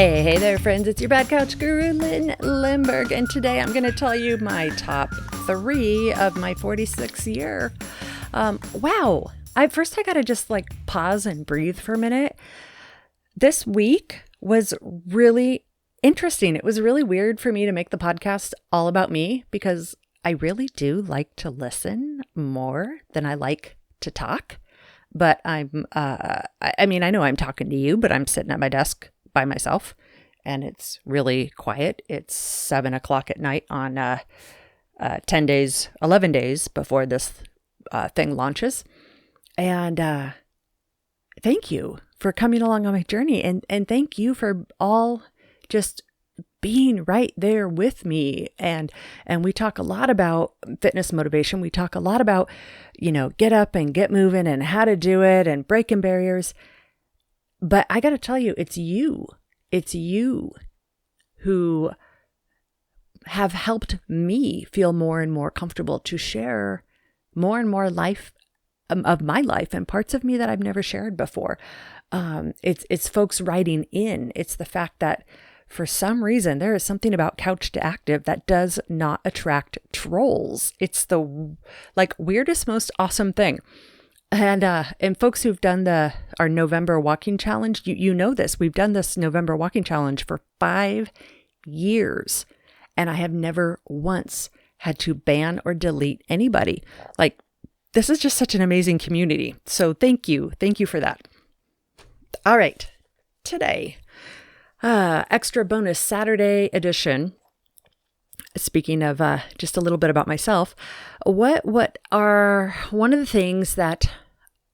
Hey there, friends. It's your Bad Couch Guru, Lynn Limburg, and today I'm going to tell you my top 3 of my 46th year. Wow. I got to just pause and breathe for a minute. This week was really interesting. It was really weird for me to make the podcast all about me because I really do like to listen more than I like to talk. But I know I'm talking to you, but I'm sitting at my desk by myself and it's really quiet. It's 7:00 at night on 11 days before this thing launches. And thank you for coming along on my journey. And thank you for all just being right there with me. And we talk a lot about fitness motivation. We talk a lot about, get up and get moving and how to do it and breaking barriers. But I got to tell you, it's you who have helped me feel more and more comfortable to share more and more of my life and parts of me that I've never shared before. It's folks writing in. It's the fact that for some reason, there is something about Couch to Active that does not attract trolls. It's the weirdest, most awesome thing. And folks who've done our November walking challenge, you know this. We've done this November walking challenge for 5 years, and I have never once had to ban or delete anybody. This is just such an amazing community. So thank you for that. All right, today, extra bonus Saturday edition. Speaking of just a little bit about myself, what are one of the things that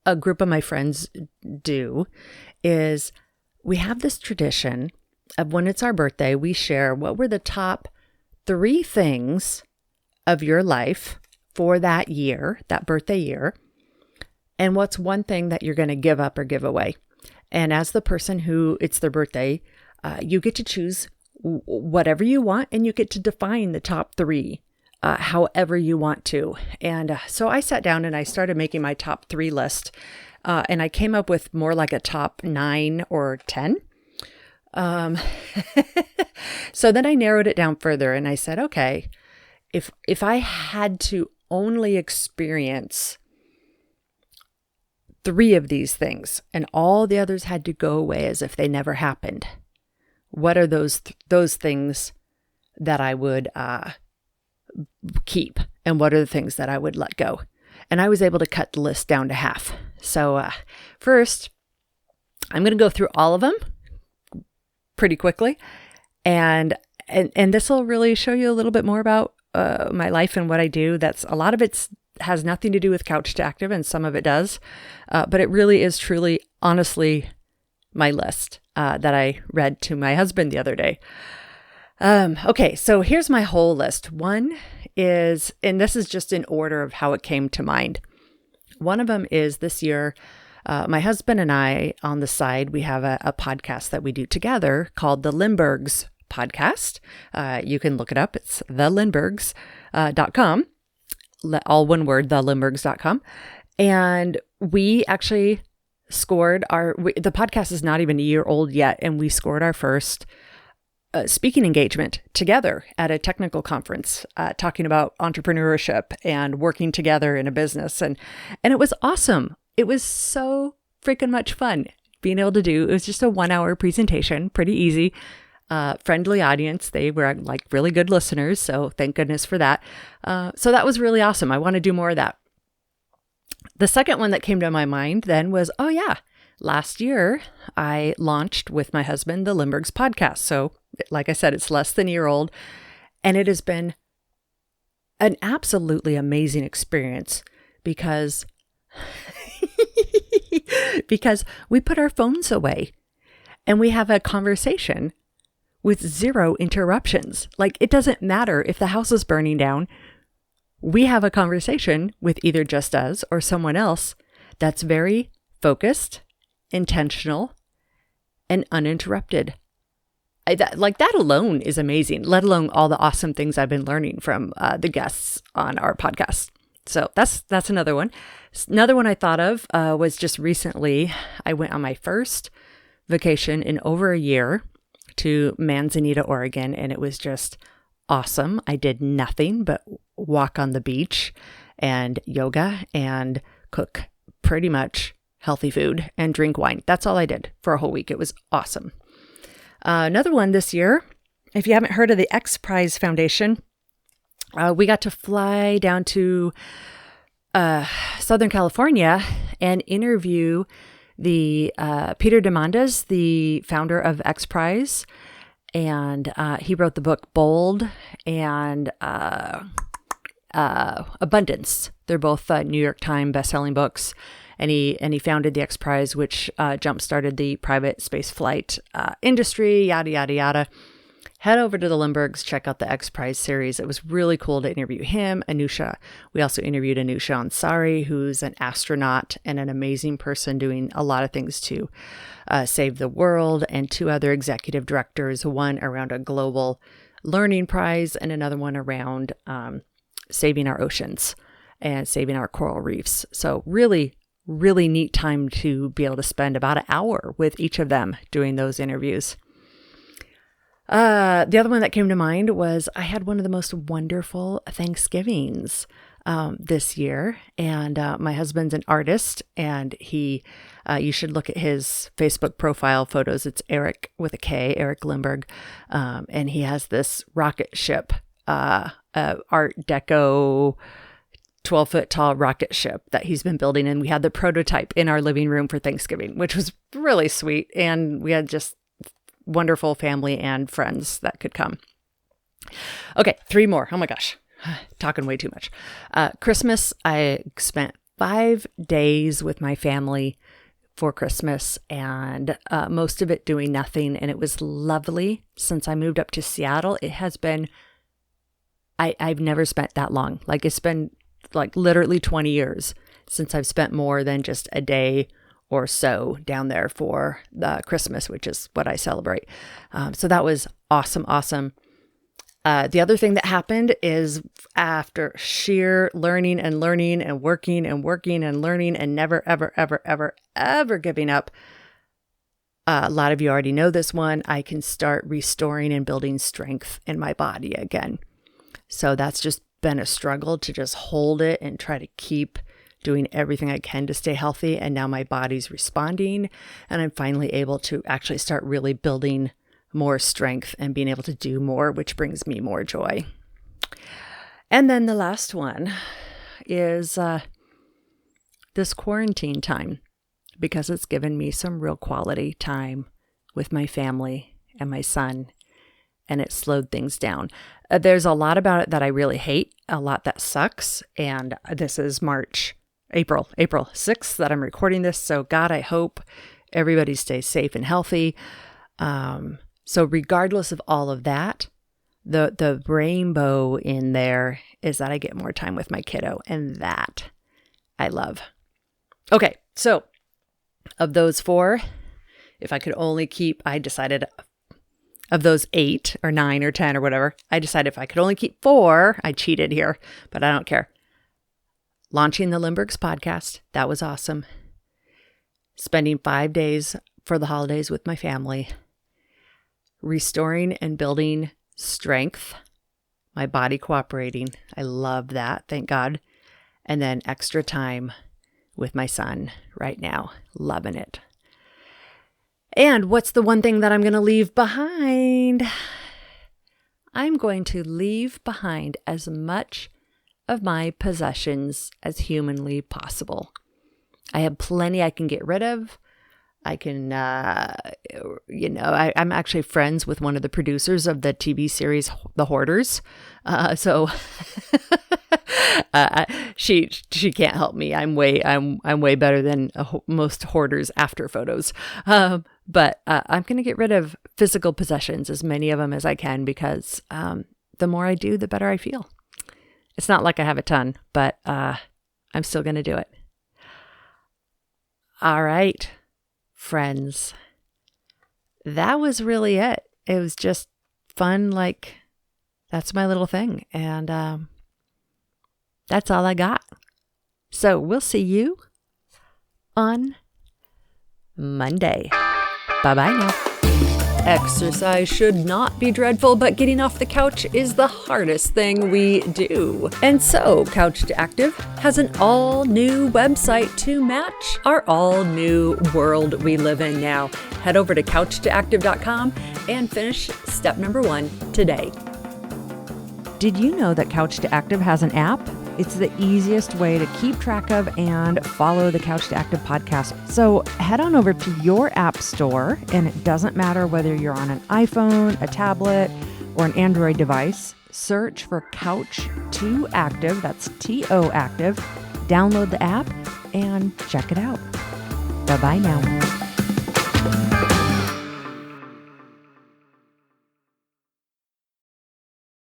a group of my friends do is we have this tradition of when it's our birthday, we share what were the top 3 things of your life for that year, that birthday year, and what's one thing that you're going to give up or give away. And as the person who it's their birthday, you get to choose whatever you want, and you get to define the top 3 however you want to. And so I sat down and I started making my top 3 list, and I came up with more like a top 9 or 10. So then I narrowed it down further and I said, okay, if I had to only experience 3 of these things and all the others had to go away as if they never happened, what are those things that I would keep, and what are the things that I would let go? And I was able to cut the list down to half. So first, I'm going to go through all of them pretty quickly, and this will really show you a little bit more about my life and what I do. That's a lot of it has nothing to do with Couch to Active, and some of it does, but it really is truly, honestly, my list that I read to my husband the other day. Okay, so here's my whole list. One is, and this is just in order of how it came to mind. One of them is this year, my husband and I on the side, we have a podcast that we do together called The Limburgs Podcast. You can look it up. It's thelimburgs.com. All one word, thelimburgs.com. And we actually scored the podcast is not even a year old yet, and we scored our first speaking engagement together at a technical conference, talking about entrepreneurship and working together in a business. And it was awesome. It was so freaking much fun being able to do. It was just a 1-hour presentation, pretty easy, friendly audience. They were really good listeners. So thank goodness for that. So that was really awesome. I want to do more of that. The second one that came to my mind then was, last year I launched with my husband the Limburgs podcast. So like I said, it's less than a year old, and it has been an absolutely amazing experience because we put our phones away and we have a conversation with 0 interruptions. It doesn't matter if the house is burning down. We have a conversation with either just us or someone else that's very focused, intentional, and uninterrupted. That alone is amazing, let alone all the awesome things I've been learning from the guests on our podcast. So that's another one. Another one I thought of was just recently, I went on my first vacation in over a year to Manzanita, Oregon, and it was just awesome. I did nothing but walk on the beach and yoga and cook pretty much healthy food and drink wine. That's all I did for a whole week. It was awesome. Another one this year, if you haven't heard of the X Prize Foundation, we got to fly down to Southern California and interview the Peter Diamandis, the founder of X Prize, and he wrote the book Bold and Abundance. They're both New York Times bestselling books. And he founded the X Prize, which jump-started the private space flight industry, yada, yada, yada. Head over to the Lindberghs, check out the X Prize series. It was really cool to interview him, Anusha. We also interviewed Anusha Ansari, who's an astronaut and an amazing person doing a lot of things to save the world, and 2 other executive directors, one around a global learning prize and another one around saving our oceans and saving our coral reefs. So really neat time to be able to spend about an hour with each of them doing those interviews. The other one that came to mind was I had one of the most wonderful Thanksgivings this year, and my husband's an artist, and you should look at his Facebook profile photos. It's Eric with a K, Eric Lindbergh, and he has this rocket ship, Art Deco 12-foot tall rocket ship that he's been building. And we had the prototype in our living room for Thanksgiving, which was really sweet. And we had just wonderful family and friends that could come. Okay, 3 more. Oh my gosh, talking way too much. Christmas, I spent 5 days with my family for Christmas, and most of it doing nothing. And it was lovely. Since I moved up to Seattle, it has been, I've never spent that long. Like, it's been like literally 20 years since I've spent more than just a day or so down there for the Christmas, which is what I celebrate. So that was awesome. The other thing that happened is after sheer learning and working and learning and never, ever giving up. A lot of you already know this one. I can start restoring and building strength in my body again. So that's just been a struggle to just hold it and try to keep doing everything I can to stay healthy. And now my body's responding, and I'm finally able to actually start really building more strength and being able to do more, which brings me more joy. And then the last one is this quarantine time, because it's given me some real quality time with my family and my son, and it slowed things down. There's a lot about it that I really hate, a lot that sucks. And this is April 6th that I'm recording this. So God, I hope everybody stays safe and healthy. So regardless of all of that, the rainbow in there is that I get more time with my kiddo, and that I love. Okay, so of those 4, if I could only keep, I decided of those 8 or 9 or 10 or whatever, I decided if I could only keep 4, I cheated here, but I don't care. Launching the Lindberghs podcast, that was awesome. Spending 5 days for the holidays with my family. Restoring and building strength, my body cooperating. I love that, thank God. And then extra time with my son right now, loving it. And what's the one thing that I'm going to leave behind? I'm going to leave behind as much of my possessions as humanly possible. I have plenty I can get rid of. I can, I'm actually friends with one of the producers of the TV series, The Hoarders. So she can't help me. I'm way better than most hoarders after photos. But I'm going to get rid of physical possessions, as many of them as I can, because the more I do, the better I feel. It's not like I have a ton, but I'm still going to do it. All right, friends. That was really it. It was just fun. Like, that's my little thing. And that's all I got. So we'll see you on Monday. Bye-bye now. Exercise should not be dreadful, but getting off the couch is the hardest thing we do. And so, Couch to Active has an all-new website to match our all-new world we live in now. Head over to couchtoactive.com and finish step number 1 today. Did you know that Couch to Active has an app? It's the easiest way to keep track of and follow the Couch to Active podcast. So head on over to your app store, and it doesn't matter whether you're on an iPhone, a tablet, or an Android device. Search for Couch to Active, that's T-O Active. Download the app and check it out. Bye-bye now.